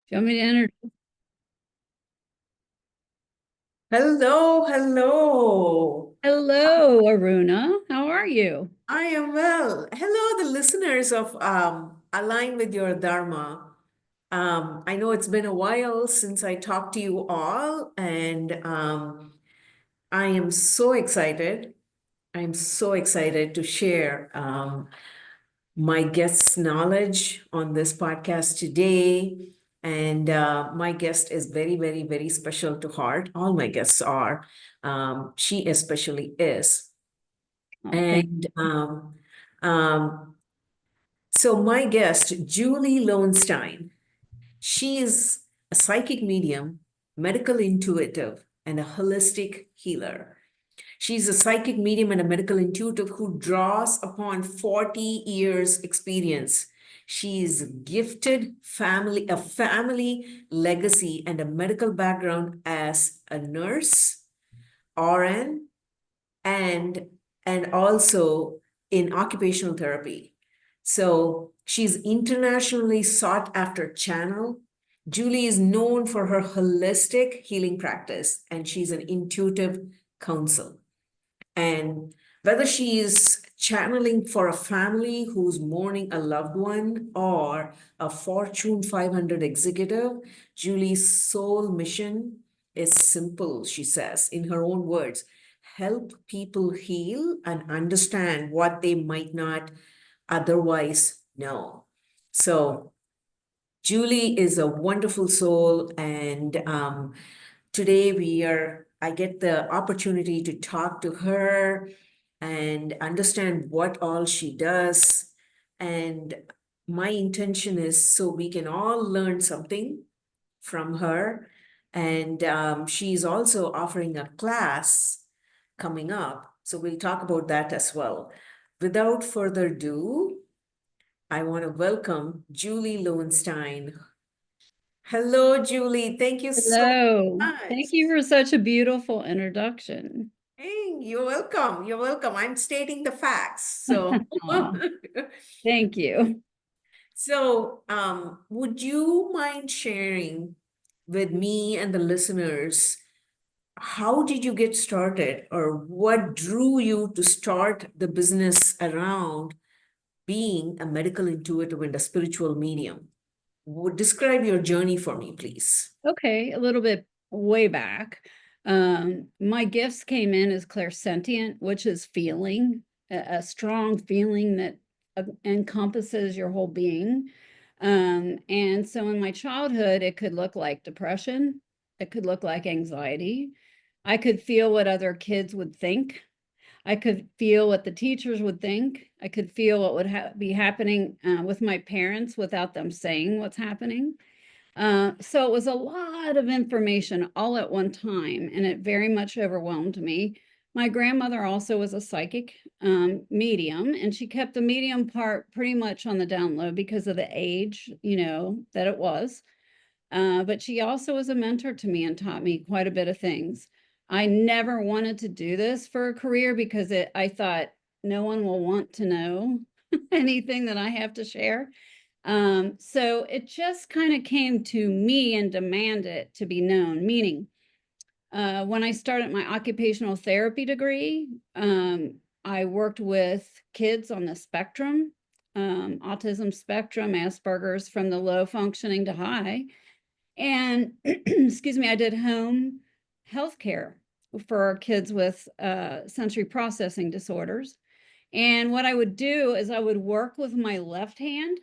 Do you want me to enter? Hello, hello. Hello, Aruna. How are you? I am well. Hello, the listeners of Align with Your Dharma. I know it's been a while since I talked to you all, and I am so excited. I'm so excited to share my guest's knowledge on this podcast today. And my guest is very, very, very special to heart. All my guests are. She especially is. Oh, thank And um, so my guest, Julie Loewenstine, she is a psychic medium, medical intuitive, and a holistic healer. She's a psychic medium and a medical intuitive who draws upon 40 years experience. She is gifted a family legacy and a medical background as a nurse, RN, and also in occupational therapy. So she's internationally sought after channel. Julie is known for her holistic healing practice, and she's an intuitive counsel. And whether she is channeling for a family who's mourning a loved one or a Fortune 500 executive, Julie's sole mission is simple, she says, in her own words: help people heal and understand what they might not otherwise know. So, Julie is a wonderful soul, and today I get the opportunity to talk to her and understand what all she does. And my intention is so we can all learn something from her. And she's also offering a class coming up. So we'll talk about that as well. Without further ado, I want to welcome Julie Loewenstine. Hello, Julie. Thank you so Hello. much. Thank you for such a beautiful introduction. Hey, you're welcome. You're welcome. I'm stating the facts. So, Aw, thank you. would you mind sharing with me and the listeners, how did you get started, or what drew you to start the business around being a medical intuitive and a spiritual medium? Would describe your journey for me, please. Okay, a little bit way back. My gifts came in as clairsentient, which is feeling, a strong feeling that encompasses your whole being. And so in my childhood, it could look like depression. It could look like anxiety. I could feel what other kids would think. I could feel what the teachers would think. I could feel what would be happening with my parents without them saying what's happening. So it was a lot of information all at one time, and it very much overwhelmed me. My grandmother also was a psychic medium, and she kept the medium part pretty much on the down low because of the age, that it was. But she also was a mentor to me and taught me quite a bit of things. I never wanted to do this for a career because I thought no one will want to know anything that I have to share. So it just kind of came to me and demanded to be known, meaning when I started my occupational therapy degree, I worked with kids on the spectrum, autism spectrum, Asperger's, from the low functioning to high. And excuse me, I did home health care for kids with sensory processing disorders. And what I would do is I would work with my left hand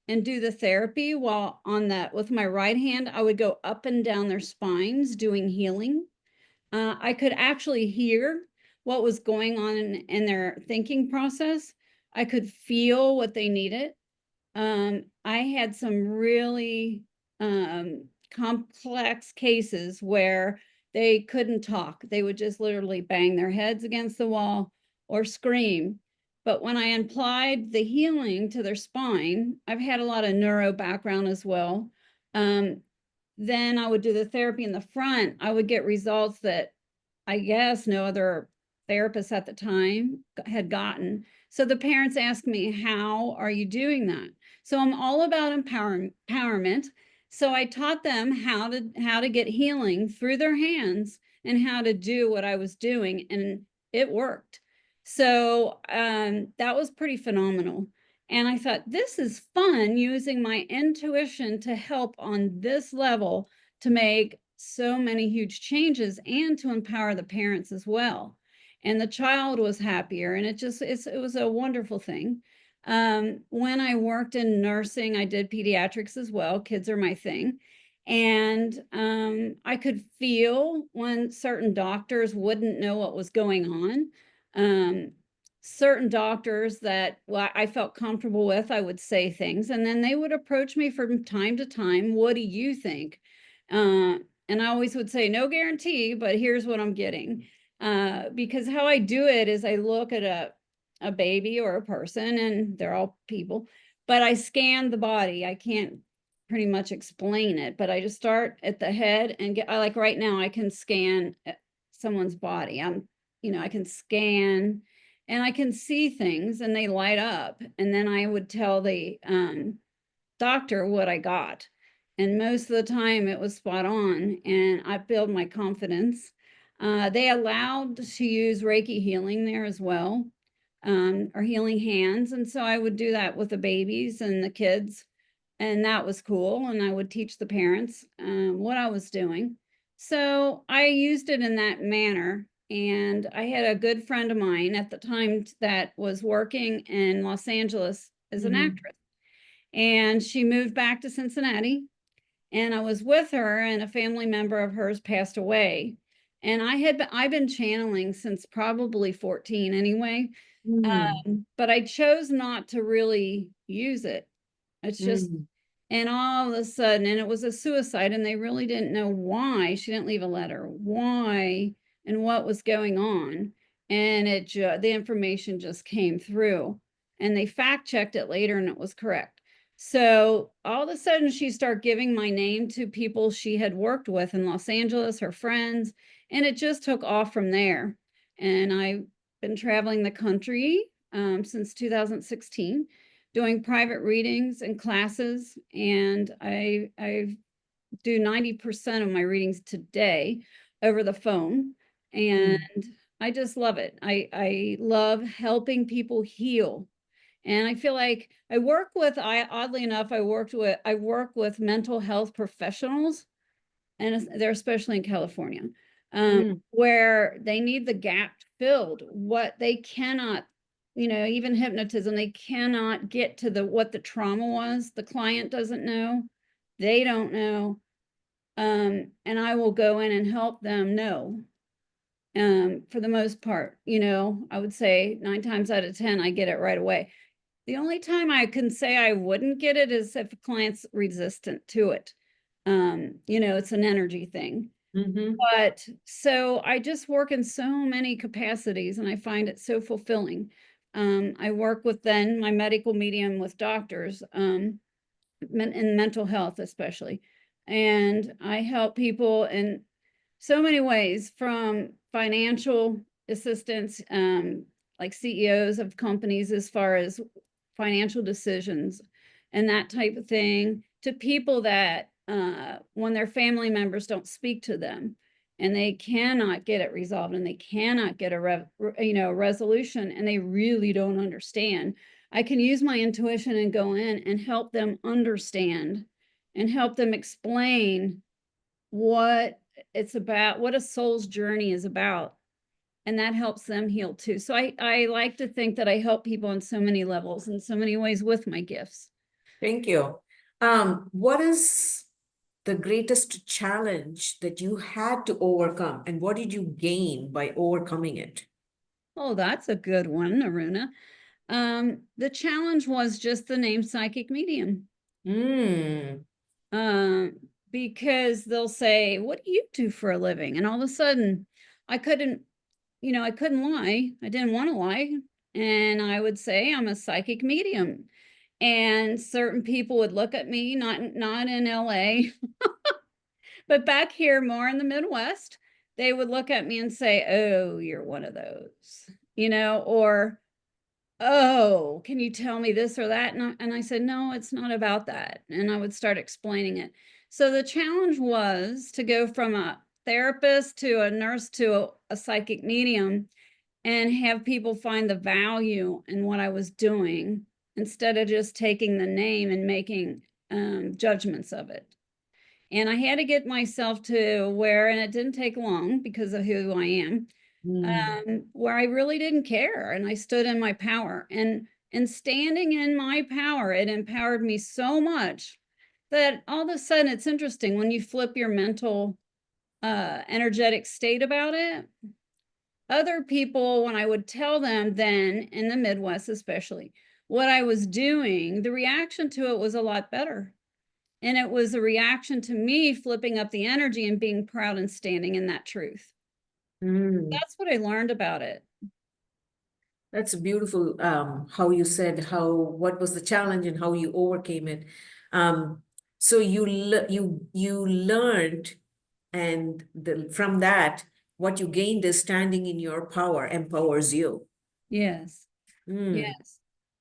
and do the therapy, while on that with my right hand, I would go up and down their spines doing healing. I could actually hear what was going on in their thinking process. I could feel what they needed. I had some really complex cases where they couldn't talk. They would just literally bang their heads against the wall or scream. But when I applied the healing to their spine, I've had a lot of neuro background as well. Then I would do the therapy in the front. I would get results that I guess no other therapist at the time had gotten. So the parents asked me, how are you doing that? So I'm all about empowerment. So I taught them how to get healing through their hands and how to do what I was doing, and it worked. So that was pretty phenomenal. And I thought, this is fun, using my intuition to help on this level to make so many huge changes and to empower the parents as well. And the child was happier, and it was a wonderful thing. When I worked in nursing, I did pediatrics as well. Kids are my thing. And I could feel when certain doctors wouldn't know what was going on. Certain doctors that, well, I felt comfortable with, I would say things, and then they would approach me from time to time. What do you think? And I always would say, no guarantee, but here's what I'm getting. Because how I do it is I look at a baby or a person, and they're all people, but I scan the body. I can't pretty much explain it, but I just start at the head and get, like right now, I can scan someone's body. I can scan and I can see things and they light up. And then I would tell the doctor what I got. And most of the time it was spot on, and I build my confidence. They allowed to use Reiki healing there as well, or healing hands. And so I would do that with the babies and the kids. And that was cool. And I would teach the parents what I was doing. So I used it in that manner. And I had a good friend of mine at the time that was working in Los Angeles as an actress. And she moved back to Cincinnati. And I was with her, and a family member of hers passed away. And I've been channeling since probably 14 anyway. But I chose not to really use it. It's just, and all of a sudden, and it was a suicide, and they really didn't know why. She didn't leave a letter, why and what was going on. And the information just came through, and they fact checked it later, and it was correct. So all of a sudden, she started giving my name to people she had worked with in Los Angeles, her friends, and it just took off from there. And I've been traveling the country since 2016, doing private readings and classes, and I do 90% of my readings today over the phone, and I just love it. I love helping people heal. And I feel like oddly enough, I work with mental health professionals, and they're especially in California, where they need the gap filled. What they cannot, even hypnotism, they cannot get to what the trauma was. The client doesn't know, they don't know, and I will go in and help them know. For the most part, I would say 9 times out of 10, I get it right away. The only time I can say I wouldn't get it is if a client's resistant to it. It's an energy thing. But so I just work in so many capacities, and I find it so fulfilling. I work with then my medical medium with doctors, in mental health especially. And I help people in so many ways, from financial assistance, like CEOs of companies, as far as financial decisions and that type of thing, to people that when their family members don't speak to them and they cannot get it resolved and they cannot get a resolution, and they really don't understand, I can use my intuition and go in and help them understand and help them explain what it's about, what a soul's journey is about. And that helps them heal too. So I like to think that I help people on so many levels, in so many ways, with my gifts. Thank you. What is the greatest challenge that you had to overcome, and what did you gain by overcoming it? Oh, that's a good one, Aruna. The challenge was just the name psychic medium. Because they'll say, what do you do for a living? And all of a sudden, I couldn't lie. I didn't want to lie. And I would say I'm a psychic medium. And certain people would look at me, not in LA, but back here more in the Midwest, they would look at me and say, oh, you're one of those, or, oh, can you tell me this or that? And I said, no, it's not about that. And I would start explaining it. So the challenge was to go from a therapist to a nurse to a psychic medium and have people find the value in what I was doing instead of just taking the name and making judgments of it. And I had to get myself to where, and it didn't take long because of who I am, where I really didn't care and I stood in my power. And standing in my power, it empowered me so much that all of a sudden it's interesting when you flip your mental energetic state about it. Other people, when I would tell them then in the Midwest, especially what I was doing, the reaction to it was a lot better. And it was a reaction to me flipping up the energy and being proud and standing in that truth. That's what I learned about it. That's beautiful, how you said what was the challenge and how you overcame it. So you learned, and from that, what you gained is standing in your power empowers you. Yes. Yes.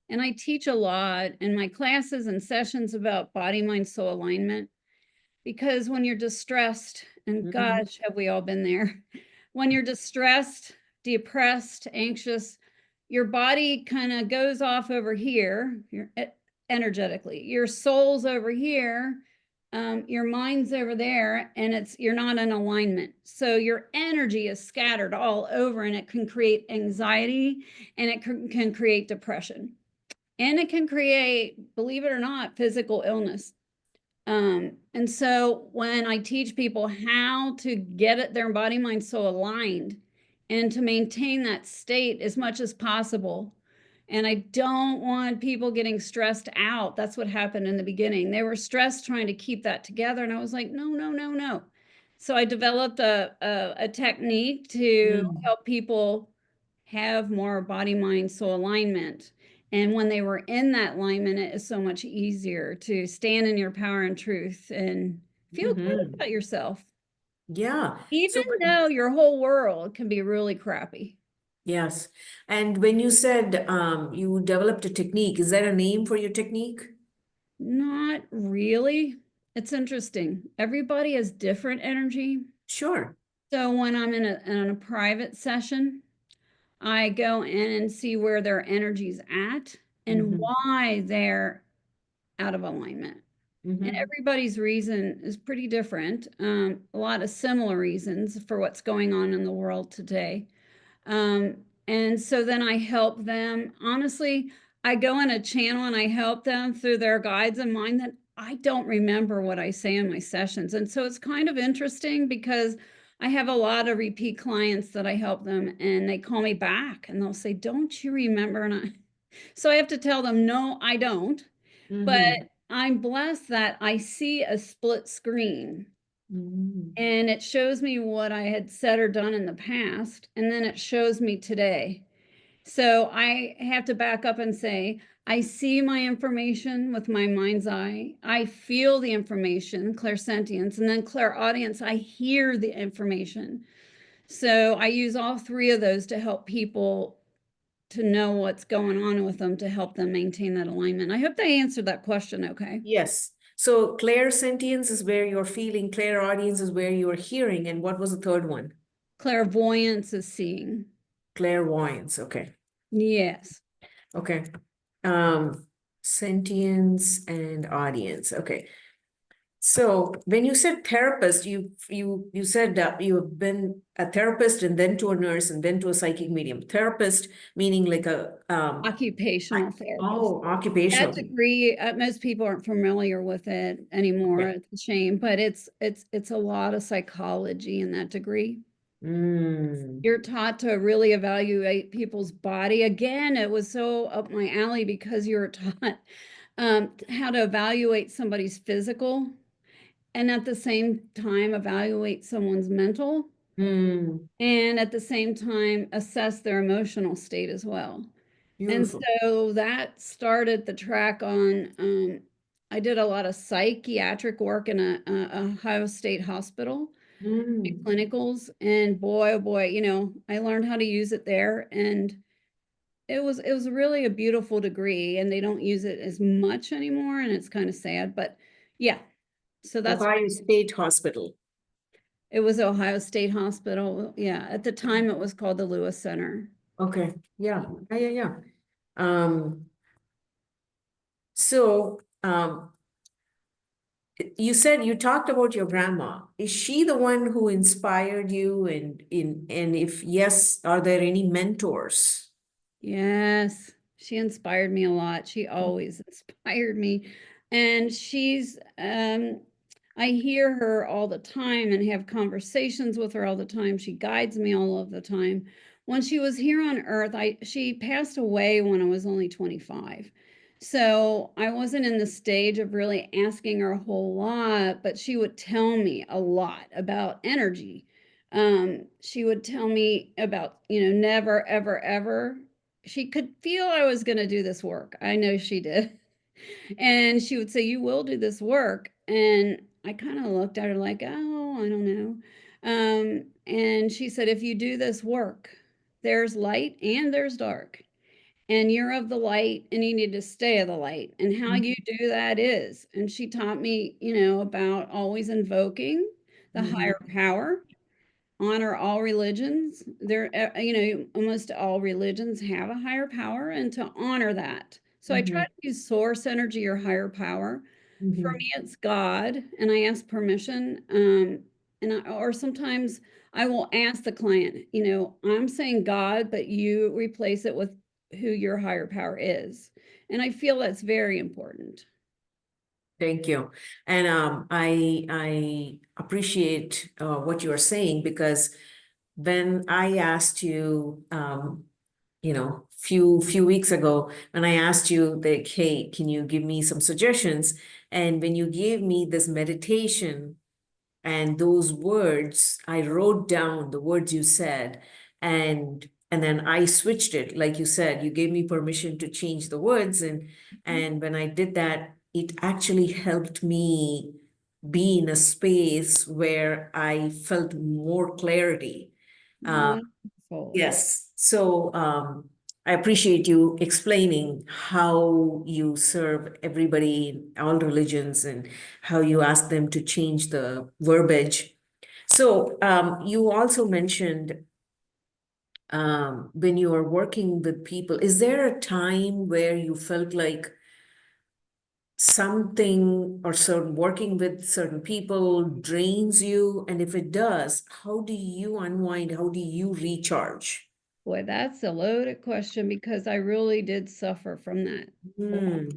And I teach a lot in my classes and sessions about body, mind, soul alignment, because when you're distressed, and gosh, have we all been there? When you're distressed, depressed, anxious, your body kind of goes off over here, energetically. Your soul's over here, your mind's over there, and you're not in alignment. So your energy is scattered all over, and it can create anxiety, and it can create depression, and it can create, believe it or not, physical illness. And so when I teach people how to get their body, mind, soul aligned and to maintain that state as much as possible, and I don't want people getting stressed out. That's what happened in the beginning. They were stressed trying to keep that together. And I was like, no, no, no, no. So I developed a technique to help people have more body, mind, soul alignment. And when they were in that alignment, it is so much easier to stand in your power and truth and feel good about yourself, Yeah. even though your whole world can be really crappy. Yes. And when you said you developed a technique, is there a name for your technique? Not really. It's interesting. Everybody has different energy. Sure. So when I'm in a private session, I go in and see where their energy's at and why they're out of alignment. And everybody's reason is pretty different. A lot of similar reasons for what's going on in the world today. And so then I help them. Honestly, I go in a channel and I help them through their guides and mine that I don't remember what I say in my sessions. And so it's kind of interesting because I have a lot of repeat clients that I help them and they call me back and they'll say, "Don't you remember?" So I have to tell them, "No, I don't." But I'm blessed that I see a split screen and it shows me what I had said or done in the past, and then it shows me today. So I have to back up and say, I see my information with my mind's eye. I feel the information, clairsentience, and then clairaudience, I hear the information. So I use all three of those to help people to know what's going on with them to help them maintain that alignment. I hope they answered that question okay. Yes. So clairsentience is where you're feeling, clairaudience is where you're hearing, and what was the third one? Clairvoyance is seeing. Clairvoyance. Okay. Yes. Okay. Sentience and audience. Okay. So when you said therapist, you said that you have been a therapist and then to a nurse and then to a psychic medium. Therapist meaning like a Occupational therapist. Occupational. That degree, most people aren't familiar with it anymore. Okay. It's a shame, but it's a lot of psychology in that degree. You're taught to really evaluate people's body. Again, it was so up my alley because you were taught how to evaluate somebody's physical and at the same time evaluate someone's mental and at the same time assess their emotional state as well. And Beautiful. so that started the track on, I did a lot of psychiatric work in a Ohio State hospital, clinicals, and boy, oh boy, I learned how to use it there. And it was really a beautiful degree, and they don't use it as much anymore, and it's kind of sad, but yeah. So that's, Ohio State Hospital. it was Ohio State Hospital. Yeah, at the time it was called the Lewis Center. Okay, yeah, yeah, yeah, yeah. Um, so, you said you talked about your grandma. Is she the one who inspired you? And if yes, are there any mentors? Yes, she inspired me a lot. She always inspired me. And I hear her all the time and have conversations with her all the time. She guides me all of the time. When she was here on Earth, she passed away when I was only 25. So I wasn't in the stage of really asking her a whole lot, but she would tell me a lot about energy. She would tell me about, never, ever, ever. She could feel I was going to do this work. I know she did. And she would say, "You will do this work." And I kind of looked at her like, "Oh, I don't know." And she said, "If you do this work, there's light and there's dark. And you're of the light and you need to stay of the light. And how you do that is." And she taught me, about always invoking the higher Mhm, power, honor all religions. Almost all religions have a higher power, and to honor that. So I try mhm, to use source energy or higher power. For mhm. me, it's God, and I ask permission. Or sometimes I will ask the client, "I'm saying God, but you replace it with who your higher power is." And I feel that's very important. Thank you. And I appreciate what you are saying, because when I asked you, few weeks ago, when I asked you, like, hey, can you give me some suggestions? And when you gave me this meditation and those words, I wrote down the words you said, and then I switched it. Like you said, you gave me permission to change the words, and when I did that, it actually helped me be in a space where I felt more clarity. Uh, Wonderful. yes. So I appreciate you explaining how you serve everybody in all religions and how you ask them to change the verbiage. So you also mentioned when you are working with people, is there a time where you felt like something or certain working with certain people drains you? And if it does, how do you unwind? How do you recharge? Boy, that's a loaded question because I really did suffer from that. Hmm.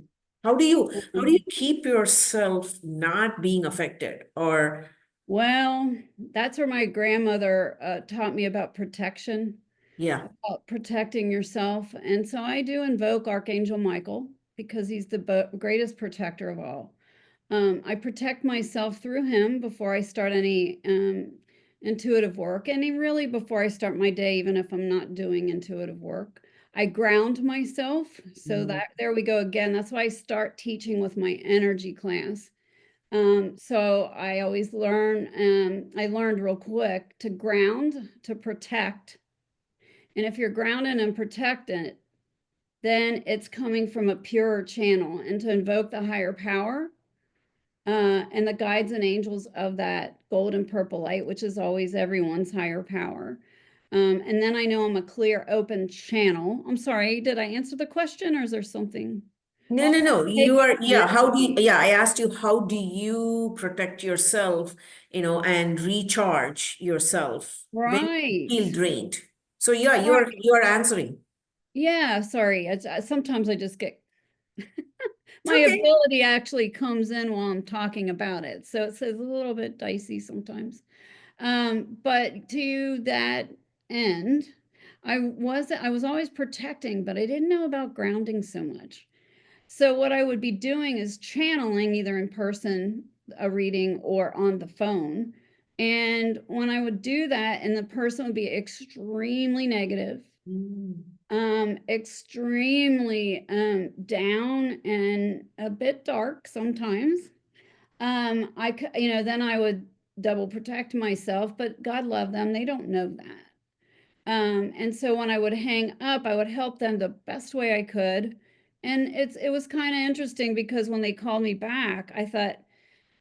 How do you Um, keep yourself not being affected? Or Well, that's where my grandmother taught me about protection, yeah. about protecting yourself. And so I do invoke Archangel Michael because he's the greatest protector of all. I protect myself through him before I start any intuitive work, and really before I start my day, even if I'm not doing intuitive work. I ground myself. So Mm, that there we go again. That's why I start teaching with my energy class. So I always learn, I learned real quick to ground, to protect. And if you're grounded and protected, then it's coming from a pure channel, and to invoke the higher power and the guides and angels of that golden purple light, which is always everyone's higher power. And then I know I'm a clear, open channel. I'm sorry, did I answer the question or is there something? no, Well, no, no. take You are, my yeah. Yeah, I asked you, how do you protect yourself, and recharge yourself when you right. feel drained? So yeah, you're Right. you're answering. Yeah, sorry. Sometimes I just get It's my okay. ability actually comes in while I'm talking about it. So it's a little bit dicey sometimes. But to that end, I was always protecting, but I didn't know about grounding so much. So what I would be doing is channeling either in person, a reading, or on the phone. And when I would do that, and the person would be extremely negative, Mm, extremely down and a bit dark sometimes, then I would double protect myself, but God love them, they don't know that. And so when I would hang up, I would help them the best way I could. And it was kind of interesting because when they called me back, I thought,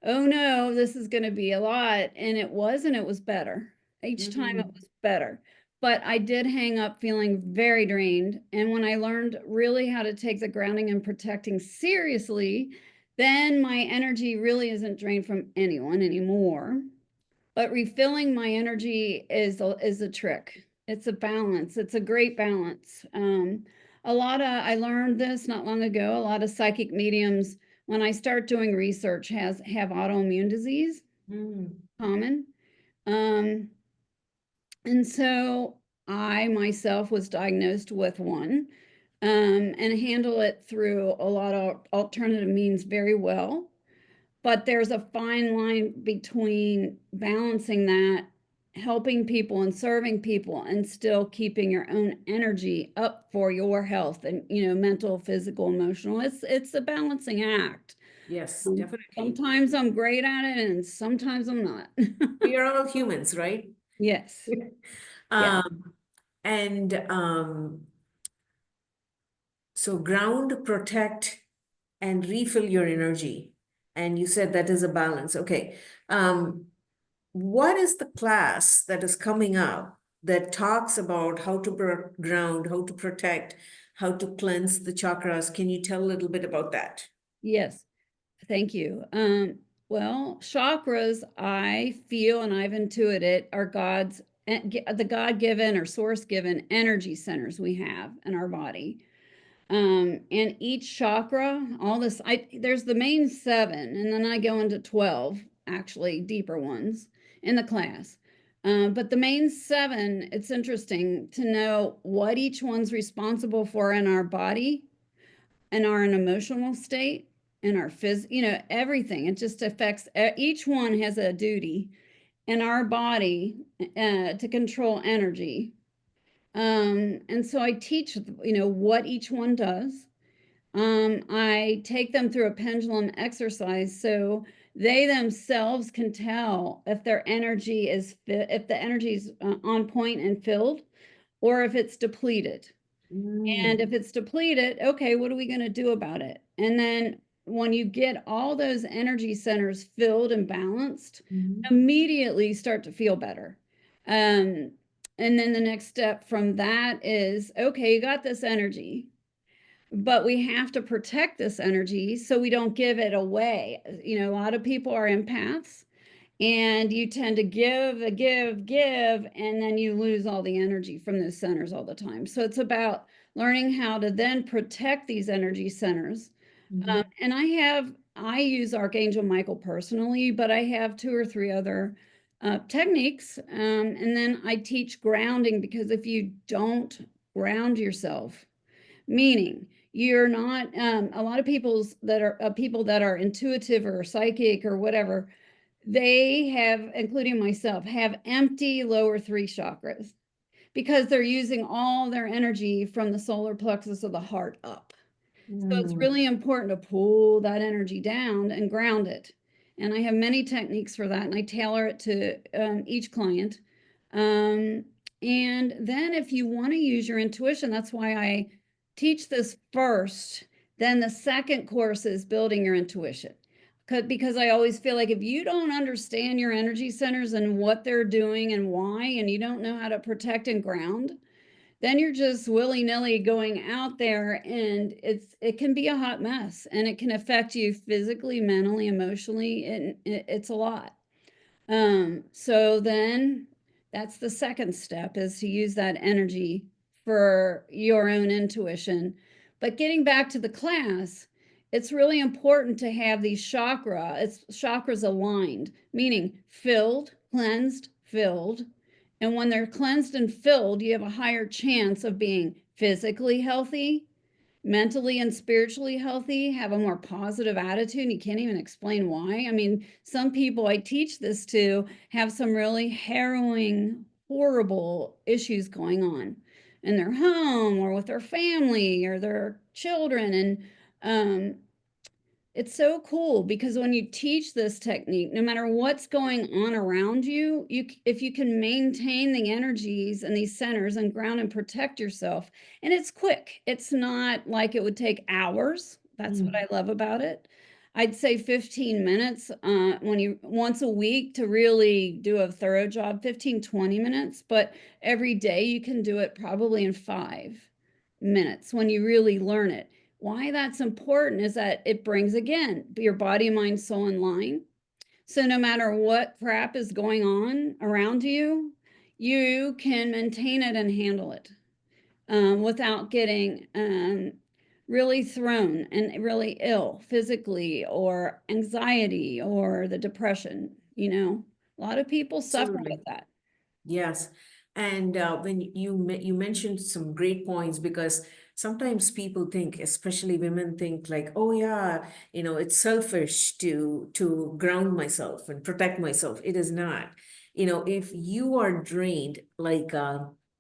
oh no, this is going to be a lot. And it was, and it was better. Each time it Mm. was better. But I did hang up feeling very drained. And when I learned really how to take the grounding and protecting seriously, then my energy really isn't drained from anyone anymore. But refilling my energy is a trick. It's a balance. It's a great balance. I learned this not long ago. A lot of psychic mediums, when I start doing research, have autoimmune disease Mm. common. Um, and so I myself was diagnosed with one, and handle it through a lot of alternative means very well. But there's a fine line between balancing that, helping people and serving people, and still keeping your own energy up for your health and, mental, physical, emotional. It's a balancing act. Yes, definitely. Sometimes I'm great at it and sometimes I'm not. We are all humans, right? Yes. Yeah. Um, and so ground, protect, and refill your energy. And you said that is a balance. Okay. What is the class that is coming up that talks about how to ground, how to protect, how to cleanse the chakras? Can you tell a little bit about that? Yes. Thank you. Well, chakras, I feel and I've intuited are the God-given or source-given energy centers we have in our body. And each chakra, there's the main seven, and then I go into 12, actually deeper ones in the class. But the main seven, it's interesting to know what each one's responsible for in our body and our emotional state and our everything. It just affects, each one has a duty in our body to control energy. And so I teach, what each one does. I take them through a pendulum exercise so they themselves can tell if if the energy is on point and filled, or if it's depleted. And Mm. if it's depleted, okay, what are we going to do about it? And then when you get all those energy centers filled and balanced, Mhm. immediately start to feel better. Um, and then the next step from that is, okay, you got this energy, but we have to protect this energy so we don't give it away. A lot of people are empaths, and you tend to give, and then you lose all the energy from those centers all the time. So it's about learning how to then protect these energy centers. Mhm. And I use Archangel Michael personally, but I have two or three other techniques. And then I teach grounding, because if you don't ground yourself, meaning you're not, a lot of people that are intuitive or psychic or whatever, they have, including myself, have empty lower three chakras because they're using all their energy from the solar plexus of the heart up. So it's Mm. really important to pull that energy down and ground it. And I have many techniques for that, and I tailor it to each client. Um, and then if you want to use your intuition, that's why I teach this first. Then the second course is building your intuition. Because I always feel like if you don't understand your energy centers and what they're doing and why, and you don't know how to protect and ground, then you're just willy-nilly going out there, and it can be a hot mess, and it can affect you physically, mentally, emotionally, and it's a lot. So then that's the second step, is to use that energy for your own intuition. But getting back to the class, it's really important to have it's chakras aligned, meaning filled, cleansed, filled. And when they're cleansed and filled, you have a higher chance of being physically healthy, mentally and spiritually healthy, have a more positive attitude, and you can't even explain why. I mean, some people I teach this to have some really harrowing, horrible issues going on in their home or with their family or their children. And um, it's so cool because when you teach this technique, no matter what's going on around you, if you can maintain the energies and these centers and ground and protect yourself, and it's quick. It's not like it would take hours. That's what Mm. I love about it. I'd say 15 minutes when you once a week to really do a thorough job, 15, 20 minutes, but every day you can do it probably in 5 minutes when you really learn it. Why that's important is that it brings, again, your body, mind, soul in line. So no matter what crap is going on around you, you can maintain it and handle it without getting really thrown and really ill physically, or anxiety, or the depression. A lot of people suffer with Absolutely. that. Yes. And when you mentioned some great points, because sometimes people think, especially women think like, oh yeah, it's selfish to ground myself and protect myself. It is not. If you are drained, like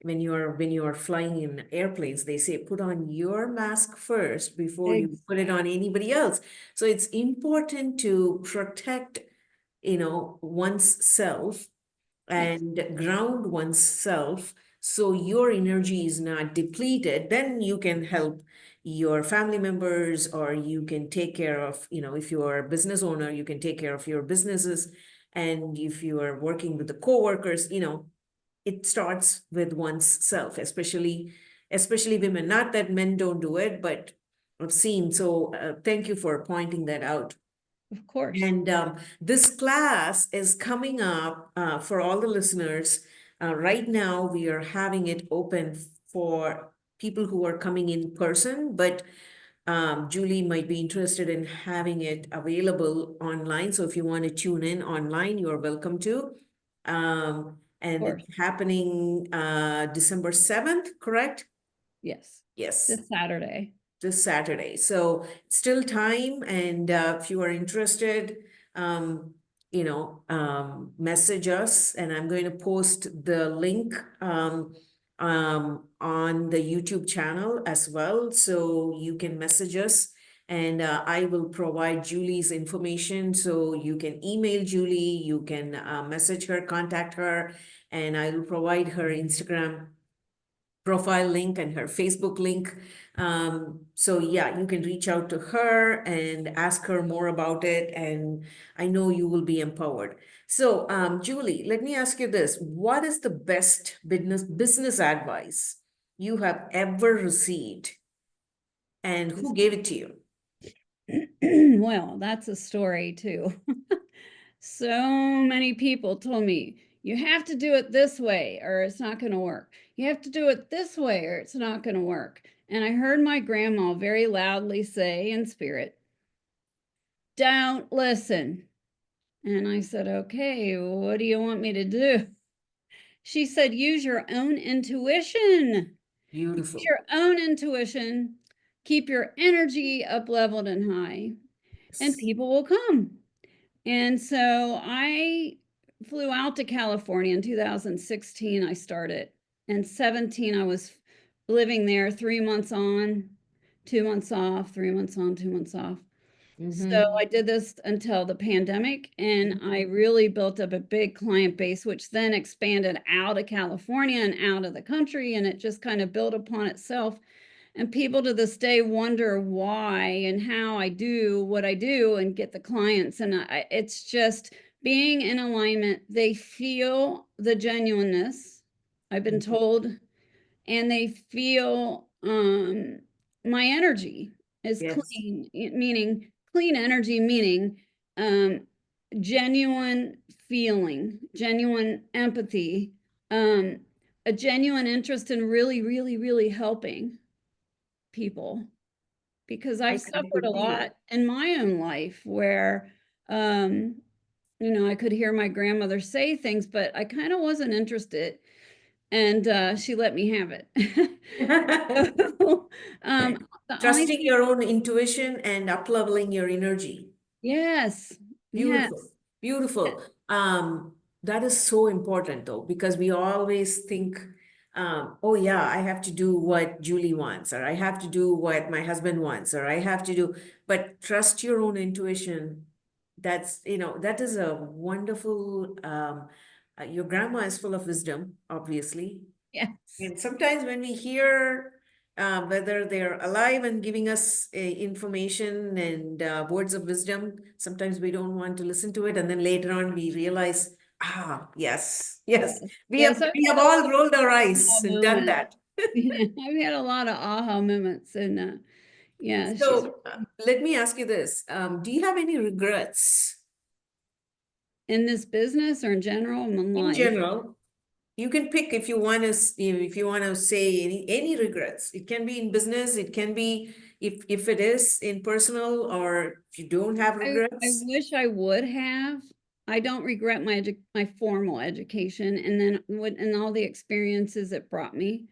when you're flying in airplanes, they say put on your mask first before you put it on anybody else. So it's important to protect, one's self Yes, and ground oneself so your energy is not depleted. Then you can help your family members, or you can take care of, if you are a business owner, you can take care of your businesses. And if you are working with the coworkers, it starts with one's self, especially women. Not that men don't do it, but I've seen. So thank you for pointing that out. of course. And this class is coming up for all the listeners. Right now, we are having it open for people who are coming in person, but Julie might be interested in having it available online. So if you want to tune in online, you're welcome to. Of And course. it's happening December 7th, correct? Yes, Yes, this Saturday. this Saturday. So still time, and if you are interested, message us, and I'm going to post the link on the YouTube channel as well, so you can message us, and I will provide Julie's information, so you can email Julie, you can message her, contact her, and I will provide her Instagram profile link and her Facebook link. So yeah, you can reach out to her and ask her more about it, and I know you will be empowered. So Julie, let me ask you this. What is the best business advice you have ever received, and who gave it to you? Well, that's a story too. So many people told me, you have to do it this way or it's not going to work. You have to do it this way or it's not going to work. And I heard my grandma very loudly say in spirit, don't listen. And I said, okay, what do you want me to do? She said, use your own intuition. Use Beautiful. your own intuition. Keep your energy up leveled and high, and Yes. people will come. And so I flew out to California in 2016. I started. And 17, I was living there 3 months on, 2 months off, 3 months on, 2 months off. So Mm-hmm. I did this until the pandemic, and I really built up a big client base, which then expanded out of California and out of the country, and it just kind of built upon itself. And people to this day wonder why and how I do what I do and get the clients. And it's just being in alignment. They feel the genuineness, I've been told, and they feel my energy is Yes. clean, meaning clean energy, meaning um, genuine feeling, genuine empathy, um, a genuine interest in really, really, really helping people, because I I've suffered a completely. lot in my own life where, um, I could hear my grandmother say things, but I kind of wasn't interested, and she let me have it. So, the only Trusting thing, your own intuition and up-leveling your energy. yes, Beautiful, yes, beautiful. That is so important though, because we always think, oh yeah, I have to do what Julie wants, or I have to do what my husband wants, or I have to do, but trust your own intuition. That is a wonderful, your grandma is full of wisdom, obviously. yes, And sometimes when we hear whether they're alive and giving us information and words of wisdom. Sometimes we don't want to listen to it, and then later on we realize, yes, yes, Yes. Yes, I've we have had a all lot rolled our of eyes aha and done moments. that. Yeah, I've had a lot of aha moments, and yeah, she's So let me ask you this: do you have any regrets in this business or in general in in life. general? You can pick if you want to, if you want to say any regrets. It can be in business. It can be if it is in personal, or if you don't have I regrets. wish I would have. I don't regret my formal education and then what and all the experiences it brought me.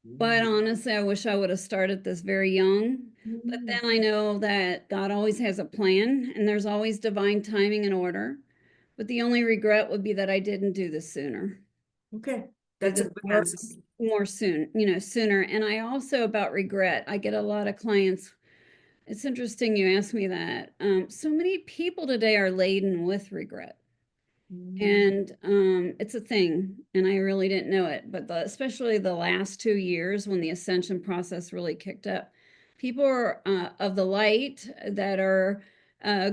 But honestly, I wish I would have started this very young. But Mm. then I know that God always has a plan and there's always divine timing and order. But the only regret would be that I didn't do this sooner. Okay, Do that's a this good work answer. more soon, you know, sooner. And I also about regret. I get a lot of clients. It's interesting you ask me that. So many people today are laden with regret. Mm. And it's a thing, and I really didn't know it. But especially the last 2 years when the ascension process really kicked up, people are of the light that are uh,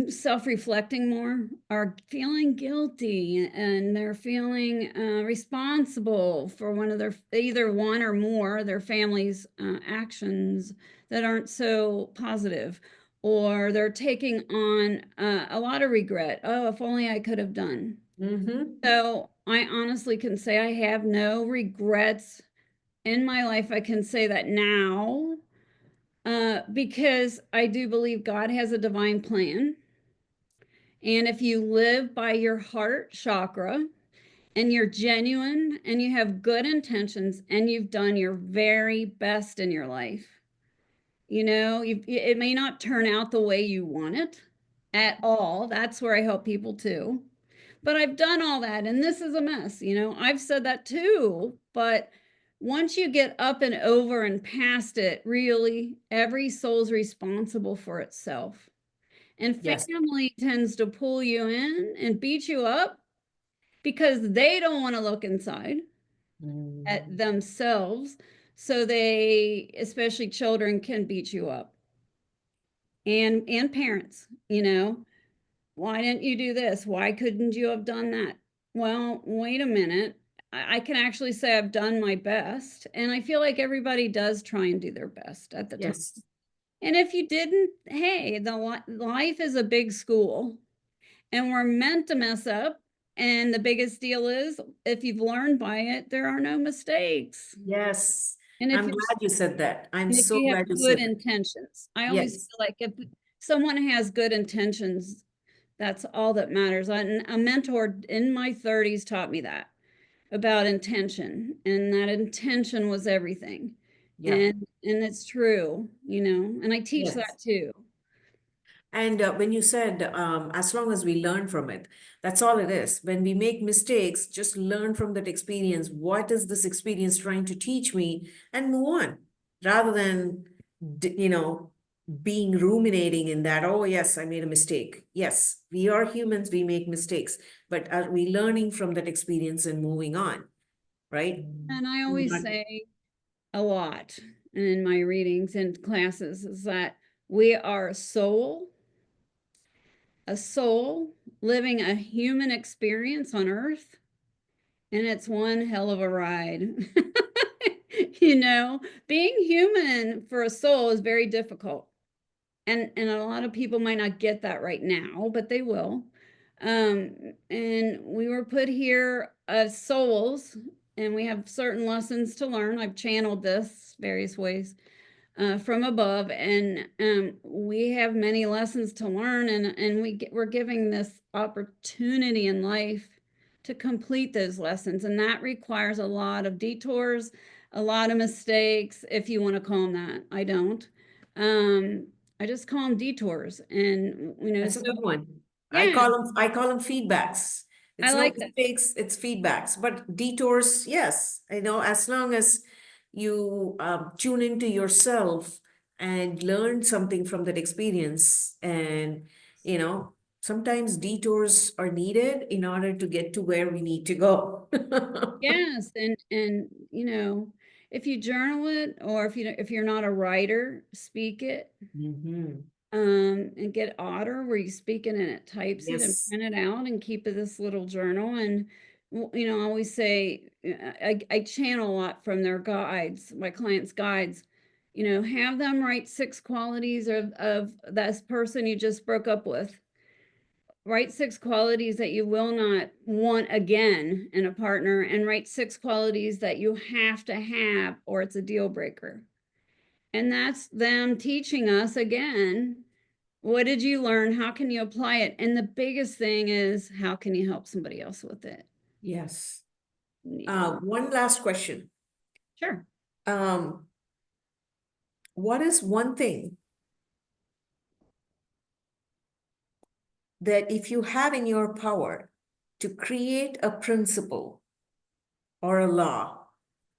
self-reflecting more are feeling guilty and they're feeling responsible for one of their either one or more of their family's actions that aren't so positive, or they're taking on a lot of regret. Oh, if only I could have done. Mm-hmm. So I honestly can say I have no regrets in my life. I can say that now because I do believe God has a divine plan. And if you live by your heart chakra and you're genuine and you have good intentions and you've done your very best in your life, you know, it may not turn out the way you want it at all. That's where I help people too. But I've done all that and this is a mess. You know, I've said that too. But once you get up and over and past it, really, every soul's responsible for itself. And Yes. family tends to pull you in and beat you up because they don't want to look inside at Mm. themselves. So they, especially children, can beat you up. And parents, you know, why didn't you do this? Why couldn't you have done that? Well, wait a minute. I can actually say I've done my best. And I feel like everybody does try and do their best at the time. Yes. And if you didn't, hey, life is a big school and we're meant to mess up. And the biggest deal is if you've learned by it, there are no mistakes. Yes. And if I'm you're glad you said that. I'm and if so you have glad you good said that. intentions, I always Yes. feel like if someone has good intentions, that's all that matters. A mentor in my 30s taught me that about intention, and that intention was everything. Yeah. And it's true, you know, and I teach Yes. that too. And when you said, as long as we learn from it, that's all it is. When we make mistakes, just learn from that experience. What is this experience trying to teach me? And move on rather than, being ruminating in that, oh, yes, I made a mistake. Yes, we are humans, we make mistakes, but are we learning from that experience and moving on, right? And I always Not- say a lot in my readings and classes is that we are a soul living a human experience on earth, and it's one hell of a ride. You know, being human for a soul is very difficult. And a lot of people might not get that right now, but they will. And we were put here as souls, and we have certain lessons to learn. I've channeled this various ways from above, and we have many lessons to learn, and we're giving this opportunity in life to complete those lessons, and that requires a lot of detours, a lot of mistakes, if you want to call them that. I don't. Um, I just call them detours, and you know, That's a so good one. yeah, I call them feedbacks. I It's no like that. mistakes, it's feedbacks. But detours, yes, as long as you tune into yourself and learn something from that experience, and sometimes detours are needed in order to get to where we need to go. Yes, and you know, if you journal it, or if you're not a writer, speak it. And get Otter where you speak it and it types it and Yes. print it out and keep it this little journal. And I always say I channel a lot from their guides, my clients' guides. Have them write 6 qualities of this person you just broke up with. Write 6 qualities that you will not want again in a partner, and write 6 qualities that you have to have or it's a deal breaker. And that's them teaching us again, what did you learn? How can you apply it? And the biggest thing is, how can you help somebody else with it? Yes. Yeah. One last question. Sure. What is one thing that if you have in your power to create a principle or a law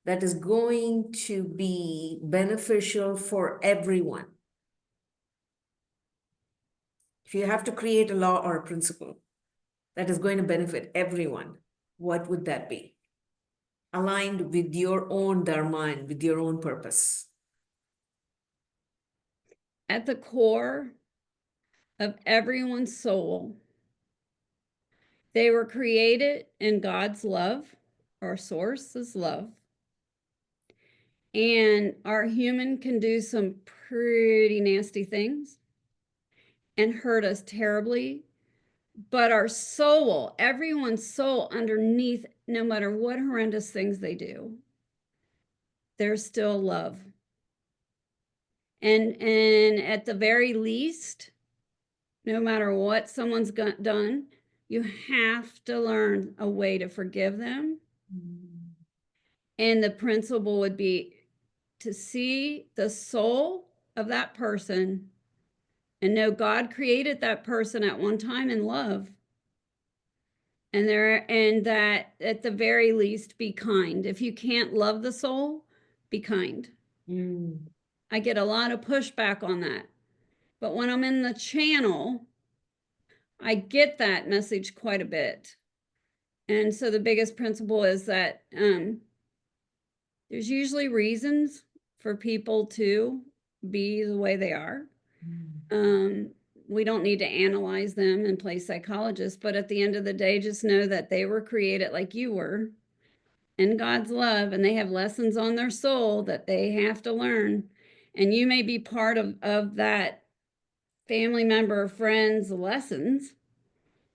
that is going to be beneficial for everyone? If you have to create a law or a principle that is going to benefit everyone, what would that be? Aligned with your own dharma and with your own purpose. At the core of everyone's soul, they were created in God's love, our source is love. And our human can do some pretty nasty things and hurt us terribly. But our soul, everyone's soul underneath, no matter what horrendous things they do, there's still love. And at the very least, no matter what someone's done, you have to learn a way to forgive them. And the principle would be to see the soul of that person and know God created that person at one time in love. And that at the very least, be kind. If you can't love the soul, be kind. I get a lot of pushback on that. But when I'm in the channel, I get that message quite a bit. And so the biggest principle is that there's usually reasons for people to be the way they are. We don't need to analyze them and play psychologists, but at the end of the day, just know that they were created like you were in God's love, and they have lessons on their soul that they have to learn. And you may be part of that family member or friend's lessons,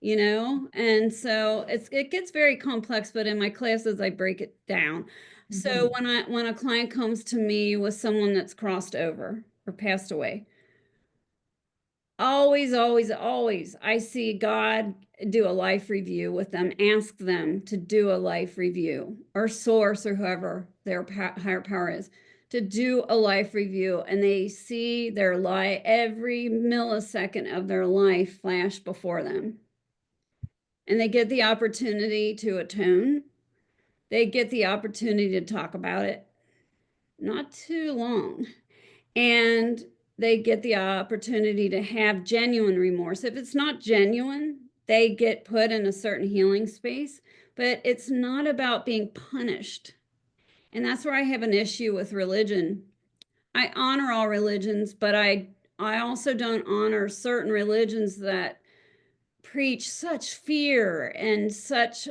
and so it gets very complex, but in my classes I break it down. So when a client comes to me with someone that's crossed over or passed away, always, always, always, I see God do a life review with them, ask them to do a life review, or source or whoever their higher power is, to do a life review, and they see their life, every millisecond of their life flash before them. And they get the opportunity to atone. They get the opportunity to talk about it, not too long. And they get the opportunity to have genuine remorse. If it's not genuine, they get put in a certain healing space, but it's not about being punished. And that's where I have an issue with religion. I honor all religions, but I also don't honor certain religions that preach such fear and such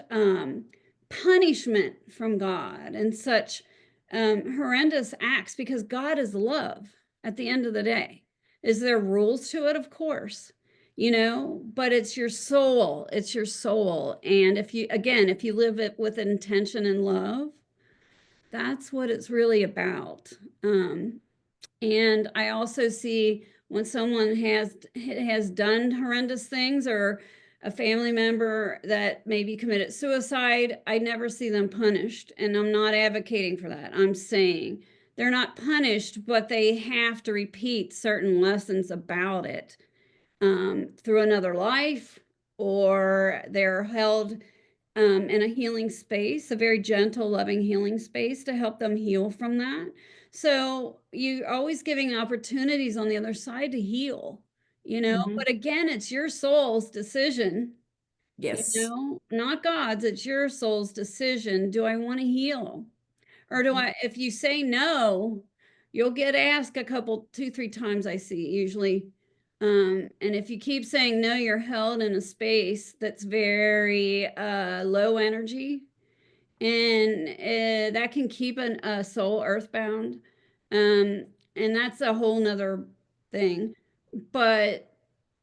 punishment from God and such horrendous acts, because God is love at the end of the day. Is there rules to it? Of course, but it's your soul. It's your soul. And if you live it with intention and love, that's what it's really about. And I also see when someone has done horrendous things, or a family member that maybe committed suicide, I never see them punished. And I'm not advocating for that. I'm saying they're not punished, but they have to repeat certain lessons about it through another life, or they're held in a healing space, a very gentle, loving healing space, to help them heal from that. So you're always giving opportunities on the other side to heal, but again, it's your soul's decision, Yes. not God's. It's your soul's decision. Do I want to heal? Or do I, if you say no, you'll get asked a couple, 2, 3 times I see usually. And if you keep saying no, you're held in a space that's very low energy, and that can keep a soul earthbound. And that's a whole nother thing. But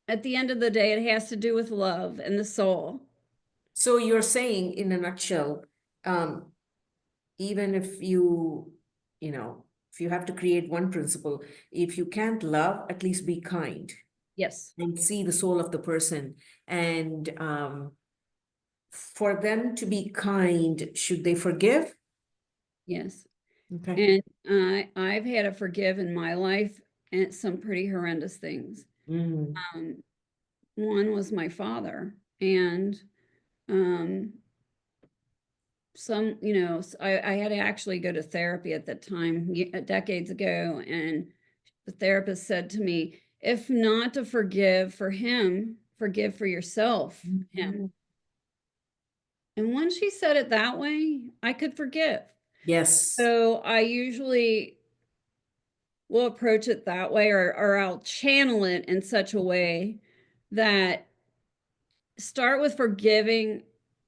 at the end of the day, it has to do with love and the soul. So you're saying, in a nutshell, um, even if you know, if you have to create one principle, if you can't love, at least be kind Yes. and see the soul of the person. And for them to be kind, should they forgive? Yes. Okay. And I've had to forgive in my life and some pretty horrendous things. Mm. Um, one was my father, and um, I had to actually go to therapy at that time, decades ago, and the therapist said to me, if not to forgive for him, forgive for yourself, him. Mhm. And when she said it that way, I could forgive. Yes. So I usually will approach it that way, or I'll channel it in such a way that start with forgiving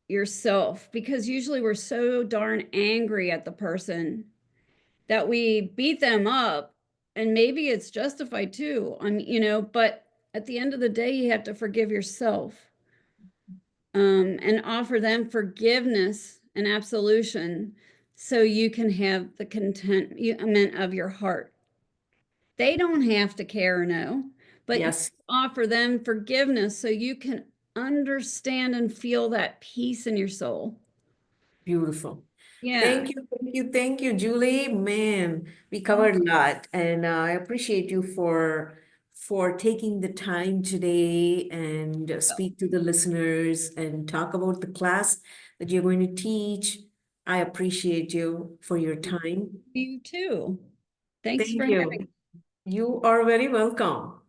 yourself, because usually we're so darn angry at the person that we beat them up, and maybe it's justified too. I mean, but at the end of the day, you have to forgive yourself, and offer them forgiveness and absolution so you can have the contentment of your heart. They don't have to care or know, but you Yes. offer them forgiveness so you can understand and feel that peace in your soul. Beautiful. Yeah. Thank you, Julie. Man, we covered a lot, and I appreciate you for taking the time today and speak to the listeners and talk about the class that you're going to teach. I appreciate you for your time. You too. Thanks for Thank having. you. You are very welcome.